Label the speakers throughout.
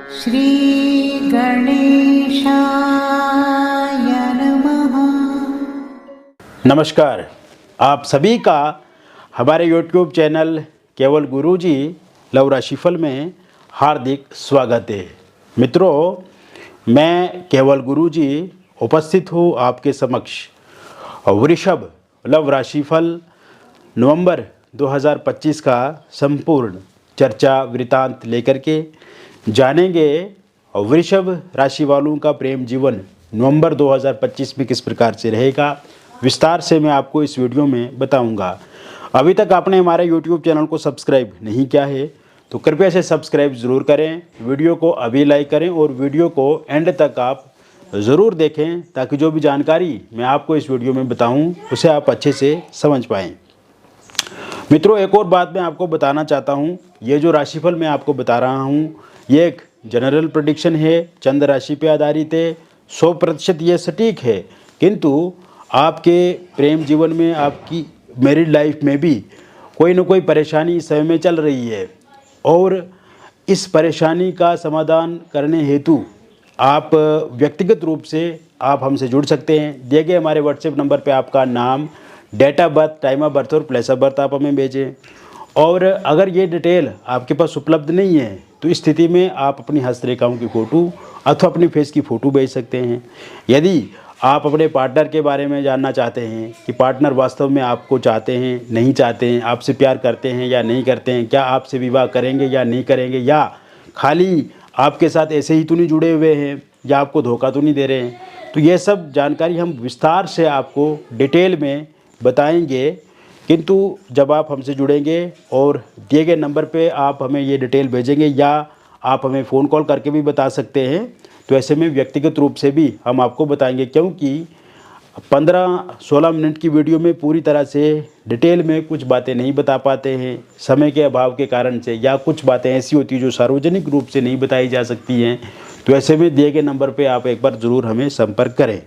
Speaker 1: श्री गणेशाय नमः।
Speaker 2: नमस्कार, आप सभी का हमारे यूट्यूब चैनल केवल गुरुजी लव राशिफल में हार्दिक स्वागत है। मित्रों, मैं केवल गुरुजी उपस्थित हूँ आपके समक्ष वृषभ लव राशिफल नवंबर 2025 का संपूर्ण चर्चा वृतांत लेकर के जानेंगे वृषभ राशि वालों का प्रेम जीवन नवंबर 2025 में किस प्रकार से रहेगा। विस्तार से मैं आपको इस वीडियो में बताऊंगा। अभी तक आपने हमारे YouTube चैनल को सब्सक्राइब नहीं किया है तो कृपया से सब्सक्राइब ज़रूर करें, वीडियो को अभी लाइक करें और वीडियो को एंड तक आप ज़रूर देखें ताकि जो भी जानकारी मैं आपको इस वीडियो में बताऊं उसे आप अच्छे से समझ पाएँ। मित्रों, एक और बात मैं आपको बताना चाहता हूं, ये जो राशिफल मैं आपको बता रहा हूं ये एक जनरल प्रेडिक्शन है, चंद्र राशि पे आधारित है। 100% ये सटीक है, किंतु आपके प्रेम जीवन में, आपकी मैरिड लाइफ में भी कोई न कोई परेशानी इस समय में चल रही है और इस परेशानी का समाधान करने हेतु आप व्यक्तिगत रूप से आप हमसे जुड़ सकते हैं। दिए गए हमारे व्हाट्सएप नंबर पे आपका नाम, date of birth, time of birth और प्लेस ऑफ बर्थ आप हमें भेजें। और अगर ये डिटेल आपके पास उपलब्ध नहीं है तो इस स्थिति में आप अपनी हस्तरेखाओं की फ़ोटो अथवा अपनी फेस की फ़ोटो भेज सकते हैं। यदि आप अपने पार्टनर के बारे में जानना चाहते हैं कि पार्टनर वास्तव में आपको चाहते हैं, नहीं चाहते हैं, आपसे प्यार करते हैं या नहीं करते हैं, क्या आपसे विवाह करेंगे या नहीं करेंगे, या खाली आपके साथ ऐसे ही तो नहीं जुड़े हुए हैं, या आपको धोखा तो नहीं दे रहे हैं, तो ये सब जानकारी हम विस्तार से आपको डिटेल में बताएंगे। किंतु जब आप हमसे जुड़ेंगे और दिए गए नंबर पे आप हमें ये डिटेल भेजेंगे या आप हमें फ़ोन कॉल करके भी बता सकते हैं, तो ऐसे में व्यक्तिगत रूप से भी हम आपको बताएंगे, क्योंकि 15-16 मिनट की वीडियो में पूरी तरह से डिटेल में कुछ बातें नहीं बता पाते हैं समय के अभाव के कारण से, या कुछ बातें ऐसी होती हैं जो सार्वजनिक रूप से नहीं बताई जा सकती हैं। तो ऐसे में दिए गए नंबर पे आप एक बार ज़रूर हमें संपर्क करें।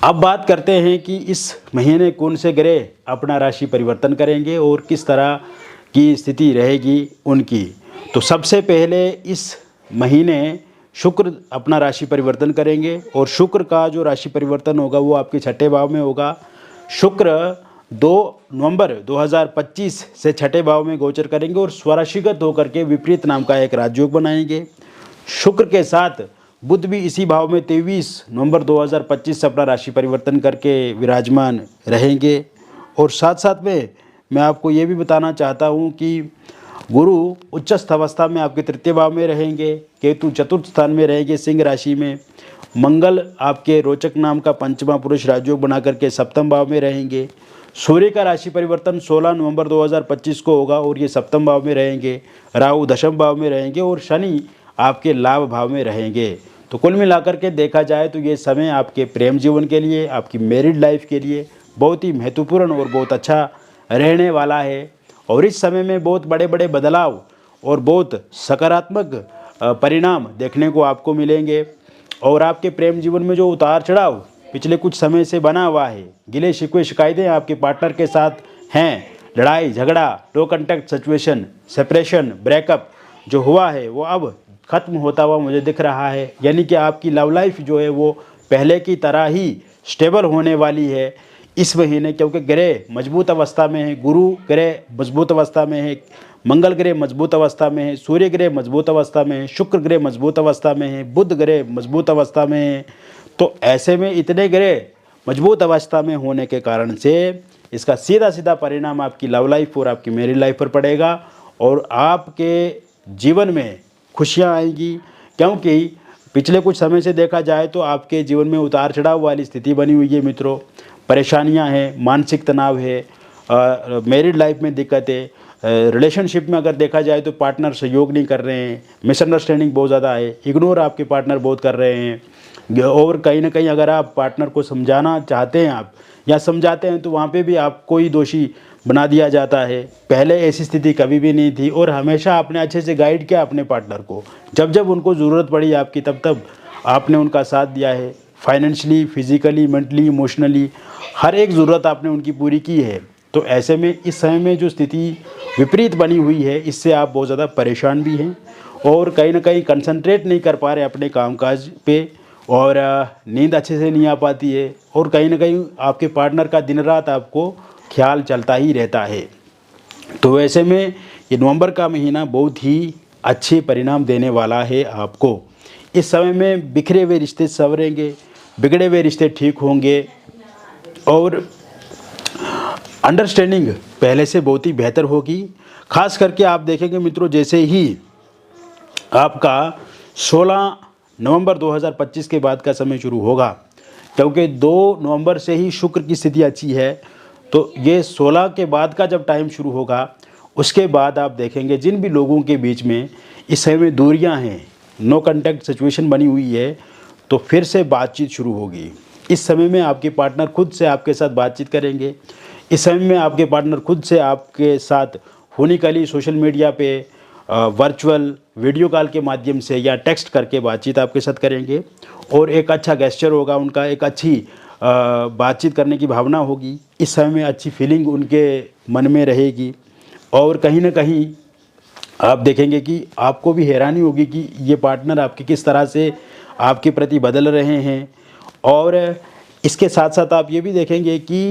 Speaker 2: अब बात करते हैं कि इस महीने कौन से ग्रह अपना राशि परिवर्तन करेंगे और किस तरह की स्थिति रहेगी उनकी। तो सबसे पहले इस महीने शुक्र अपना राशि परिवर्तन करेंगे और शुक्र का जो राशि परिवर्तन होगा वो आपके छठे भाव में होगा। शुक्र 2 नवंबर 2025 से छठे भाव में गोचर करेंगे और स्वराशिगत होकर के विपरीत नाम का एक राजयोग बनाएंगे। शुक्र के साथ बुध भी इसी भाव में 23 नवंबर 2025 से अपना राशि परिवर्तन करके विराजमान रहेंगे। और साथ साथ में मैं आपको ये भी बताना चाहता हूँ कि गुरु उच्चस्थ अवस्था में आपके तृतीय भाव में रहेंगे, केतु चतुर्थ स्थान में रहेंगे सिंह राशि में, मंगल आपके रोचक नाम का पंचमा पुरुष राजयोग बना करके सप्तम भाव में रहेंगे। सूर्य का राशि परिवर्तन 16 नवंबर 2025 को होगा और ये सप्तम भाव में रहेंगे। राहु दशम भाव में रहेंगे और शनि आपके लाभ भाव में रहेंगे। तो कुल मिलाकर के देखा जाए तो ये समय आपके प्रेम जीवन के लिए, आपकी मैरिड लाइफ के लिए बहुत ही महत्वपूर्ण और बहुत अच्छा रहने वाला है। और इस समय में बहुत बड़े बड़े बदलाव और बहुत सकारात्मक परिणाम देखने को आपको मिलेंगे। और आपके प्रेम जीवन में जो उतार चढ़ाव पिछले कुछ समय से बना हुआ है, गिले शिकवे शिकायतें आपके पार्टनर के साथ हैं, लड़ाई झगड़ा, no contact situation, separation, breakup जो हुआ है वो अब ख़त्म होता हुआ मुझे दिख रहा है। यानी कि आपकी लव लाइफ जो है वो पहले की तरह ही स्टेबल होने वाली है इस महीने, क्योंकि ग्रह मजबूत अवस्था में है। गुरु ग्रह मजबूत अवस्था में है, मंगल ग्रह मजबूत अवस्था में है, सूर्य ग्रह मजबूत अवस्था में है, शुक्र ग्रह मजबूत अवस्था में है, बुध ग्रह मजबूत अवस्था में है। तो ऐसे में इतने ग्रह मजबूत अवस्था में होने के कारण से इसका सीधा सीधा परिणाम आपकी लव लाइफ और आपकी मैरिड लाइफ पर पड़ेगा और आपके जीवन में खुशियाँ आएंगी। क्योंकि पिछले कुछ समय से देखा जाए तो आपके जीवन में उतार चढ़ाव वाली स्थिति बनी हुई है मित्रों। परेशानियां हैं, मानसिक तनाव है, मैरिड लाइफ में दिक्कतें, रिलेशनशिप में अगर देखा जाए तो पार्टनर सहयोग नहीं कर रहे हैं, मिसअंडरस्टैंडिंग बहुत ज़्यादा है, इग्नोर आपके पार्टनर बहुत कर रहे हैं। और कहीं ना कहीं अगर आप पार्टनर को समझाना चाहते हैं आप या समझाते हैं तो वहाँ पे भी आपको ही दोषी बना दिया जाता है। पहले ऐसी स्थिति कभी भी नहीं थी और हमेशा आपने अच्छे से गाइड किया अपने पार्टनर को। जब जब उनको ज़रूरत पड़ी आपकी तब तब आपने उनका साथ दिया है। फाइनेंशियली, फिजिकली, मेंटली, इमोशनली हर एक ज़रूरत आपने उनकी पूरी की है। तो ऐसे में इस समय में जो स्थिति विपरीत बनी हुई है, इससे आप बहुत ज़्यादा परेशान भी हैं और कहीं ना कहीं कंसंट्रेट नहीं कर पा रहे अपने कामकाज पे, और नींद अच्छे से नहीं आ पाती है, और कहीं ना कहीं आपके पार्टनर का दिन रात आपको ख्याल चलता ही रहता है। तो ऐसे में ये नवंबर का महीना बहुत ही अच्छे परिणाम देने वाला है आपको। इस समय में बिखरे हुए रिश्ते संवरेंगे, बिगड़े हुए रिश्ते ठीक होंगे, और अंडरस्टैंडिंग पहले से बहुत ही बेहतर होगी। खास करके आप देखेंगे मित्रों, जैसे ही आपका 16 नवंबर 2025 के बाद का समय शुरू होगा, क्योंकि 2 नवंबर से ही शुक्र की स्थिति अच्छी है, तो ये 16 के बाद का जब टाइम शुरू होगा, उसके बाद आप देखेंगे जिन भी लोगों के बीच में इस समय में दूरियां हैं, नो कांटेक्ट सिचुएशन बनी हुई है, तो फिर से बातचीत शुरू होगी। इस समय में आपके पार्टनर खुद से आपके साथ बातचीत करेंगे। इस समय में आपके पार्टनर खुद से आपके साथ फोनिकली सोशल मीडिया पे वर्चुअल वीडियो कॉल के माध्यम से या टेक्स्ट करके बातचीत आपके साथ करेंगे, और एक अच्छा गेस्चर होगा उनका, एक अच्छी बातचीत करने की भावना होगी। इस समय में अच्छी फीलिंग उनके मन में रहेगी, और कहीं ना कहीं आप देखेंगे कि आपको भी हैरानी होगी कि ये पार्टनर आपके किस तरह से आपके प्रति बदल रहे हैं। और इसके साथ साथ आप ये भी देखेंगे कि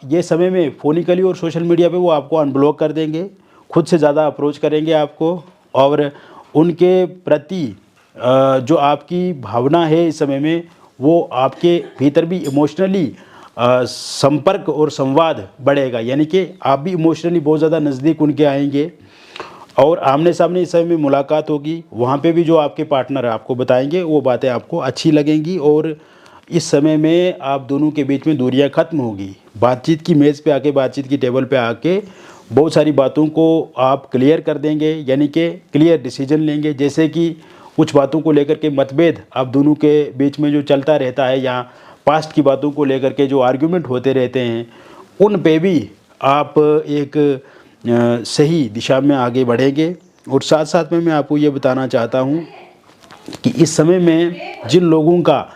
Speaker 2: ये समय में फोनिकली और सोशल मीडिया पे वो आपको अनब्लॉक कर देंगे, खुद से ज़्यादा अप्रोच करेंगे आपको, और उनके प्रति जो आपकी भावना है इस समय में, वो आपके भीतर भी इमोशनली संपर्क और संवाद बढ़ेगा, यानी कि आप भी इमोशनली बहुत ज़्यादा नज़दीक उनके आएंगे, और आमने सामने इस समय में मुलाकात होगी। वहाँ पे भी जो आपके पार्टनर आपको बताएंगे वो बातें आपको अच्छी लगेंगी, और इस समय में आप दोनों के बीच में दूरियां ख़त्म होगी। बातचीत की मेज़ पे आके, बातचीत की टेबल पे आके बहुत सारी बातों को आप क्लियर कर देंगे, यानी कि क्लियर डिसीजन लेंगे। जैसे कि कुछ बातों को लेकर के मतभेद आप दोनों के बीच में जो चलता रहता है, या पास्ट की बातों को लेकर के जो आर्ग्यूमेंट होते रहते हैं, उन पे भी आप एक सही दिशा में आगे बढ़ेंगे। और साथ साथ में मैं आपको ये बताना चाहता हूँ कि इस समय में जिन लोगों का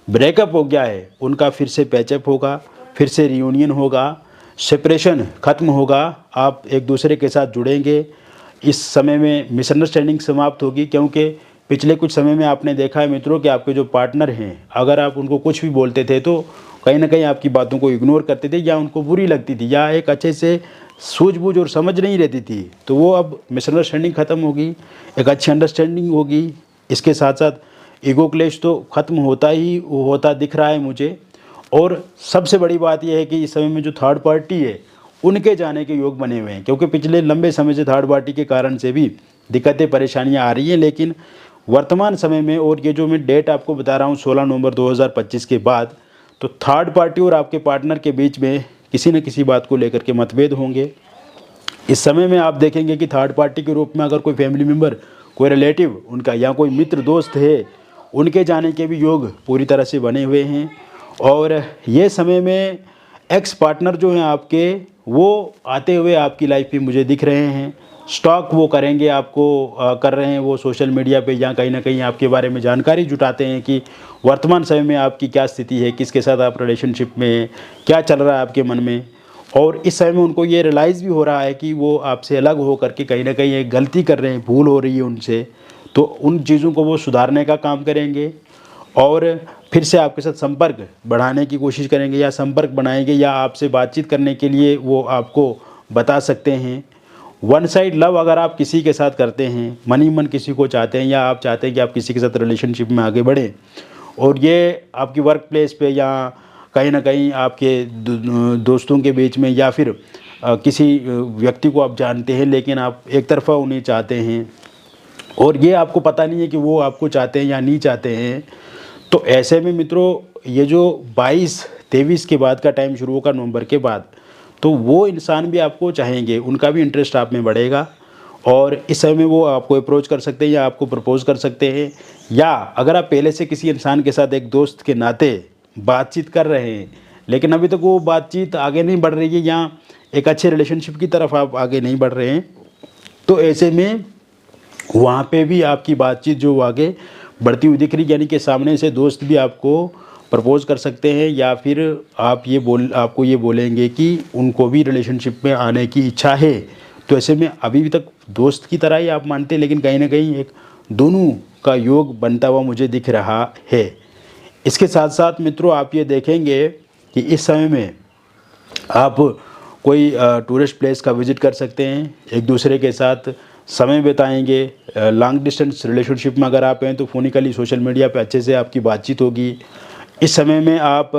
Speaker 2: ब्रेकअप हो गया है, उनका फिर से पैचअप होगा, फिर से रियूनियन होगा, सेपरेशन ख़त्म होगा, आप एक दूसरे के साथ जुड़ेंगे। इस समय में मिसअंडरस्टैंडिंग समाप्त होगी, क्योंकि पिछले कुछ समय में आपने देखा है मित्रों कि आपके जो पार्टनर हैं, अगर आप उनको कुछ भी बोलते थे तो कहीं ना कहीं आपकी बातों को इग्नोर करते थे, या उनको बुरी लगती थी, या एक अच्छे से सूझबूझ और समझ नहीं रहती थी। तो वो अब मिसअंडरस्टैंडिंग ख़त्म होगी, एक अच्छी अंडरस्टैंडिंग होगी। इसके साथ साथ ईगो क्लेश तो ख़त्म होता दिख रहा है मुझे। और सबसे बड़ी बात यह है कि इस समय में जो थर्ड पार्टी है, उनके जाने के योग बने हुए हैं, क्योंकि पिछले लंबे समय से थर्ड पार्टी के कारण से भी दिक्कतें परेशानियां आ रही हैं। लेकिन वर्तमान समय में, और ये जो मैं डेट आपको बता रहा हूँ 16 नवंबर 2025 के बाद, तो थर्ड पार्टी और आपके पार्टनर के बीच में किसी न किसी बात को लेकर के मतभेद होंगे। इस समय में आप देखेंगे कि थर्ड पार्टी के रूप में अगर कोई फैमिली मेम्बर, कोई रिलेटिव उनका, या कोई मित्र दोस्त है, उनके जाने के भी योग पूरी तरह से बने हुए हैं। और ये समय में एक्स पार्टनर जो हैं आपके, वो आते हुए आपकी लाइफ में मुझे दिख रहे हैं। स्टॉक वो करेंगे, आपको कर रहे हैं वो सोशल मीडिया पे, या कहीं ना कहीं आपके बारे में जानकारी जुटाते हैं कि वर्तमान समय में आपकी क्या स्थिति है, किसके साथ आप रिलेशनशिप में, क्या चल रहा है आपके मन में। और इस समय में उनको ये रियलाइज़ भी हो रहा है कि वो आपसे अलग हो करके कहीं ना कहीं एक गलती कर रहे हैं, भूल हो रही है उनसे, तो उन चीज़ों को वो सुधारने का काम करेंगे, और फिर से आपके साथ संपर्क बढ़ाने की कोशिश करेंगे, या संपर्क बनाएंगे, या आपसे बातचीत करने के लिए वो आपको बता सकते हैं। वन साइड लव अगर आप किसी के साथ करते हैं, मन ही मन किसी को चाहते हैं, या आप चाहते हैं कि आप किसी के साथ रिलेशनशिप में आगे बढ़ें, और ये आपकी वर्क प्लेस पे, या कहीं ना कहीं आपके दोस्तों के बीच में, या फिर किसी व्यक्ति को आप जानते हैं लेकिन आप एक तरफा उन्हें चाहते हैं, और ये आपको पता नहीं है कि वो आपको चाहते हैं या नहीं चाहते हैं, तो ऐसे में मित्रों ये जो 22-23 के बाद का टाइम शुरू होगा नवंबर के बाद, तो वो इंसान भी आपको चाहेंगे, उनका भी इंटरेस्ट आप में बढ़ेगा, और इस समय में वो आपको अप्रोच कर सकते हैं, या आपको प्रपोज़ कर सकते हैं। या अगर आप पहले से किसी इंसान के साथ एक दोस्त के नाते बातचीत कर रहे हैं, लेकिन अभी तक वो बातचीत आगे नहीं बढ़ रही है, या एक अच्छे रिलेशनशिप की तरफ आप आगे नहीं बढ़ रहे हैं, तो ऐसे में वहाँ पे भी आपकी बातचीत जो आगे बढ़ती हुई दिख रही, यानी कि सामने से दोस्त भी आपको प्रपोज़ कर सकते हैं, या फिर आपको ये बोलेंगे कि उनको भी रिलेशनशिप में आने की इच्छा है। तो ऐसे में अभी भी तक दोस्त की तरह ही आप मानते हैं, लेकिन कहीं ना कहीं एक दोनों का योग बनता हुआ मुझे दिख रहा है। इसके साथ साथ मित्रों आप ये देखेंगे कि इस समय में आप कोई टूरिस्ट प्लेस का विज़िट कर सकते हैं, एक दूसरे के साथ समय बिताएंगे। लॉन्ग डिस्टेंस रिलेशनशिप में अगर आप हैं तो फ़ोनिकली सोशल मीडिया पे अच्छे से आपकी बातचीत होगी। इस समय में आप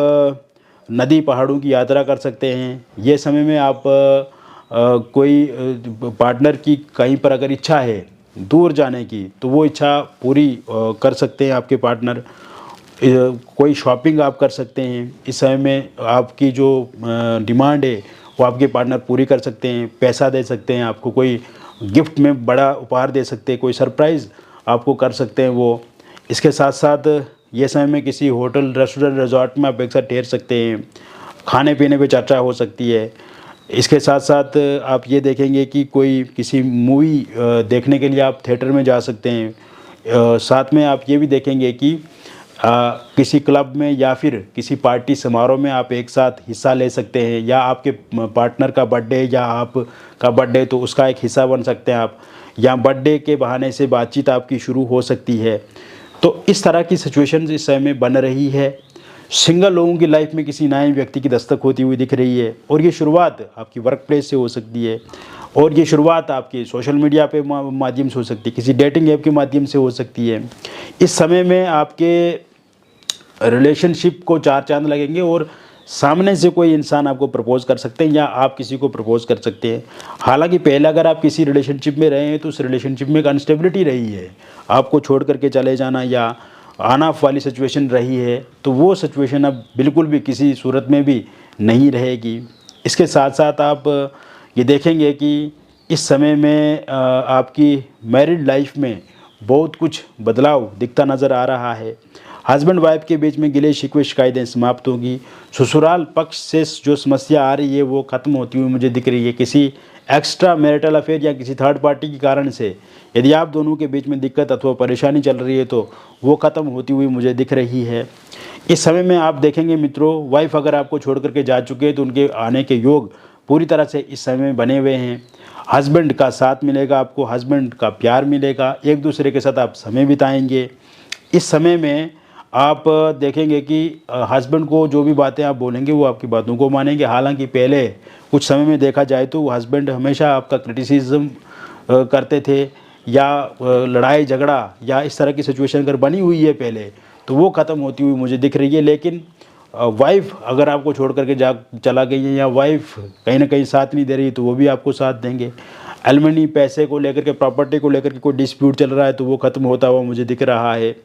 Speaker 2: नदी पहाड़ों की यात्रा कर सकते हैं। ये समय में आप कोई पार्टनर की कहीं पर अगर इच्छा है दूर जाने की, तो वो इच्छा पूरी कर सकते हैं आपके पार्टनर। कोई शॉपिंग आप कर सकते हैं। इस समय में आपकी जो डिमांड है वो आपके पार्टनर पूरी कर सकते हैं। पैसा दे सकते हैं, आपको कोई गिफ्ट में बड़ा उपहार दे सकते हैं, कोई सरप्राइज़ आपको कर सकते हैं वो। इसके साथ साथ ये समय में किसी होटल, रेस्टोरेंट, रिजॉर्ट में आप एक साथ ठहर सकते हैं। खाने पीने पे चर्चा हो सकती है। इसके साथ साथ आप ये देखेंगे कि कोई किसी मूवी देखने के लिए आप थिएटर में जा सकते हैं। साथ में आप ये भी देखेंगे कि किसी क्लब में या फिर किसी पार्टी समारोह में आप एक साथ हिस्सा ले सकते हैं, या आपके पार्टनर का बर्थडे या आपका बर्थडे तो उसका एक हिस्सा बन सकते हैं आप, या बर्थडे के बहाने से बातचीत आपकी शुरू हो सकती है। तो इस तरह की सिचुएशन इस समय में बन रही है। सिंगल लोगों की लाइफ में किसी नए व्यक्ति की दस्तक होती हुई दिख रही है, और ये शुरुआत आपकी वर्क प्लेस से हो सकती है, और ये शुरुआत आपके सोशल मीडिया पे माध्यम से हो सकती है, किसी डेटिंग ऐप के माध्यम से हो सकती है। इस समय में आपके रिलेशनशिप को चार चांद लगेंगे, और सामने से कोई इंसान आपको प्रपोज़ कर सकते हैं, या आप किसी को प्रपोज़ कर सकते हैं। हालांकि पहले अगर आप किसी रिलेशनशिप में रहे हैं तो उस रिलेशनशिप में एक अनस्टेबिलिटी रही है, आपको छोड़ करके चले जाना या ऑन ऑफ वाली सिचुएशन रही है, तो वो सिचुएशन अब बिल्कुल भी किसी सूरत में भी नहीं रहेगी। इसके साथ साथ आप ये देखेंगे कि इस समय में आपकी मैरिड लाइफ में बहुत कुछ बदलाव दिखता नज़र आ रहा है। हस्बैंड वाइफ के बीच में गिले शिकवे शिकायतें समाप्त होगी। ससुराल पक्ष से जो समस्या आ रही है वो ख़त्म होती हुई मुझे दिख रही है। किसी एक्स्ट्रा मैरिटल अफेयर या किसी थर्ड पार्टी के कारण से यदि आप दोनों के बीच में दिक्कत अथवा परेशानी चल रही है तो वो ख़त्म होती हुई मुझे दिख रही है। इस समय में आप देखेंगे मित्रों, वाइफ अगर आपको छोड़ करके जा चुके हैं तो उनके आने के योग पूरी तरह से इस समय में बने हुए हैं। हस्बैंड का साथ मिलेगा आपको, हस्बैंड का प्यार मिलेगा, एक दूसरे के साथ आप समय बिताएंगे। इस समय में आप देखेंगे कि हस्बैंड को जो भी बातें आप बोलेंगे वो आपकी बातों को मानेंगे। हालांकि पहले कुछ समय में देखा जाए तो हस्बैंड हमेशा आपका क्रिटिसिज्म करते थे, या लड़ाई झगड़ा या इस तरह की सिचुएशन अगर बनी हुई है पहले तो वो ख़त्म होती हुई मुझे दिख रही है। लेकिन वाइफ अगर आपको छोड़ करके चला गई है, या वाइफ कहीं ना कहीं साथ नहीं दे रही, तो वो भी आपको साथ देंगे। एलिमनी पैसे को लेकर के, प्रॉपर्टी को लेकर के कोई डिस्प्यूट चल रहा है तो वो ख़त्म होता हुआ मुझे दिख रहा है।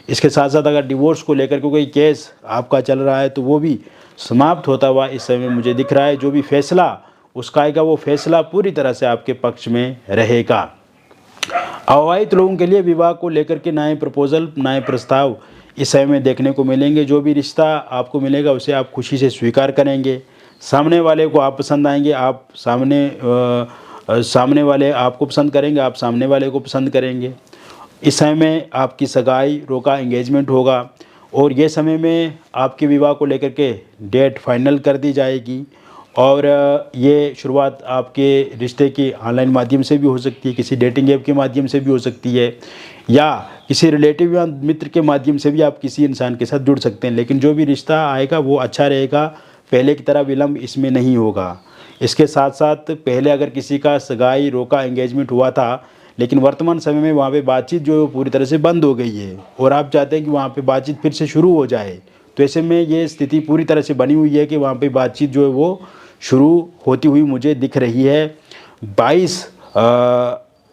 Speaker 2: इसके साथ साथ अगर डिवोर्स को लेकर के कोई केस आपका चल रहा है तो वो भी समाप्त होता हुआ इस समय मुझे दिख रहा है। जो भी फैसला उसका आएगा वो फैसला पूरी तरह से आपके पक्ष में रहेगा। अविवाहित लोगों के लिए विवाह को लेकर के नए प्रपोजल, नए प्रस्ताव इस समय में देखने को मिलेंगे। जो भी रिश्ता आपको मिलेगा उसे आप खुशी से स्वीकार करेंगे। सामने वाले को आप पसंद आएंगे, आप सामने वाले आपको पसंद करेंगे, आप सामने वाले को पसंद करेंगे। इस समय में आपकी सगाई, रोका एंगेजमेंट होगा, और ये समय में आपके विवाह को लेकर के डेट फाइनल कर दी जाएगी। और ये शुरुआत आपके रिश्ते के ऑनलाइन माध्यम से भी हो सकती है, किसी डेटिंग ऐप के माध्यम से भी हो सकती है, या किसी रिलेटिव या मित्र के माध्यम से भी आप किसी इंसान के साथ जुड़ सकते हैं। लेकिन जो भी रिश्ता आएगा वो अच्छा रहेगा, पहले की तरह विलम्ब इसमें नहीं होगा। इसके साथ साथ पहले अगर किसी का सगाई, रोका एंगेजमेंट हुआ था, लेकिन वर्तमान समय में वहाँ पे बातचीत जो है वो पूरी तरह से बंद हो गई है, और आप चाहते हैं कि वहाँ पे बातचीत फिर से शुरू हो जाए, तो ऐसे में ये स्थिति पूरी तरह से बनी हुई है कि वहाँ पे बातचीत जो है वो शुरू होती हुई मुझे दिख रही है 22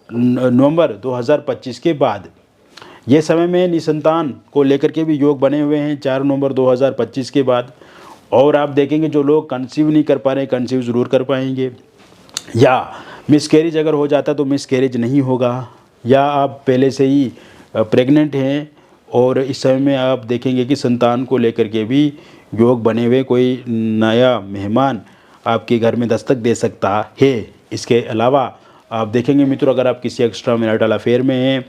Speaker 2: नवंबर 2025 के बाद। ये समय में निसंतान को लेकर के भी योग बने हुए हैं 4 नवंबर 2025 के बाद। और आप देखेंगे जो लोग कंसीव नहीं कर पा रहे हैं, कंसीव ज़रूर कर पाएंगे, या मिसकैरेज अगर हो जाता तो मिसकैरेज नहीं होगा, या आप पहले से ही प्रेग्नेंट हैं और इस समय में आप देखेंगे कि संतान को लेकर के भी योग बने हुए, कोई नया मेहमान आपके घर में दस्तक दे सकता है। इसके अलावा आप देखेंगे मित्रों, अगर आप किसी एक्स्ट्रा मैरिटल अफेयर में हैं,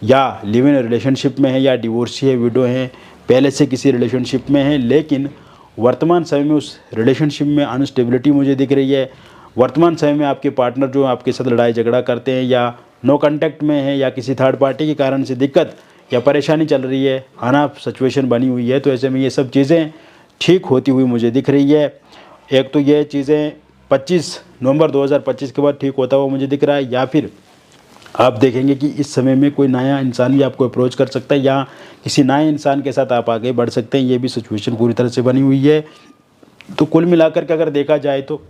Speaker 2: या लिव इन रिलेशनशिप में है या डिवोर्सी है, विडो है, पहले से किसी रिलेशनशिप में है, लेकिन वर्तमान समय में उस रिलेशनशिप में अनस्टेबिलिटी मुझे दिख रही है। वर्तमान समय में आपके पार्टनर जो आपके साथ लड़ाई झगड़ा करते हैं या नो कांटेक्ट में है या किसी थर्ड पार्टी के कारण से दिक्कत या परेशानी चल रही है, अनाप सिचुएशन बनी हुई है, तो ऐसे में ये सब चीज़ें ठीक होती हुई मुझे दिख रही है। एक तो ये चीज़ें 25 नवंबर 2025 के बाद ठीक होता हुआ मुझे दिख रहा है, या फिर आप देखेंगे कि इस समय में कोई नया इंसान भी आपको अप्रोच कर सकता है या किसी नए इंसान के साथ आप आगे बढ़ सकते हैं। ये भी सिचुएशन पूरी तरह से बनी हुई है। तो कुल मिलाकर के अगर देखा जाए तो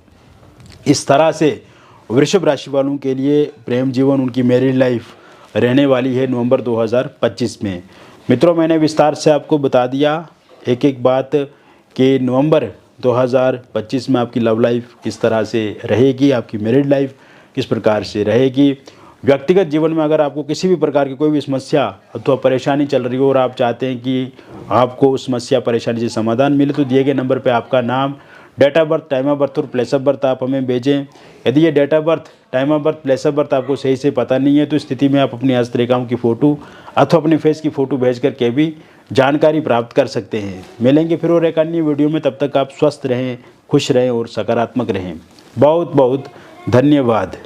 Speaker 2: इस तरह से वृषभ राशि वालों के लिए प्रेम जीवन, उनकी मैरिड लाइफ रहने वाली है नवंबर 2025 में। मित्रों, मैंने विस्तार से आपको बता दिया एक एक बात कि नवंबर 2025 में आपकी लव लाइफ किस तरह से रहेगी, आपकी मैरिड लाइफ किस प्रकार से रहेगी। व्यक्तिगत जीवन में अगर आपको किसी भी प्रकार की कोई भी समस्या अथवा परेशानी चल रही हो और आप चाहते हैं कि आपको उस समस्या परेशानी से समाधान मिले, तो दिए गए नंबर पे आपका नाम, date of birth, time of birth और प्लेस ऑफ बर्थ आप हमें भेजें। यदि ये date of birth, time of birth, place of birth आपको सही से पता नहीं है, तो स्थिति में आप अपनी हस्तरेखाओं की फ़ोटो अथवा अपने फेस की फ़ोटो भेज करके भी जानकारी प्राप्त कर सकते हैं। मिलेंगे फिर और एक अन्य वीडियो में, तब तक आप स्वस्थ रहें, खुश रहें और सकारात्मक रहें। बहुत बहुत धन्यवाद।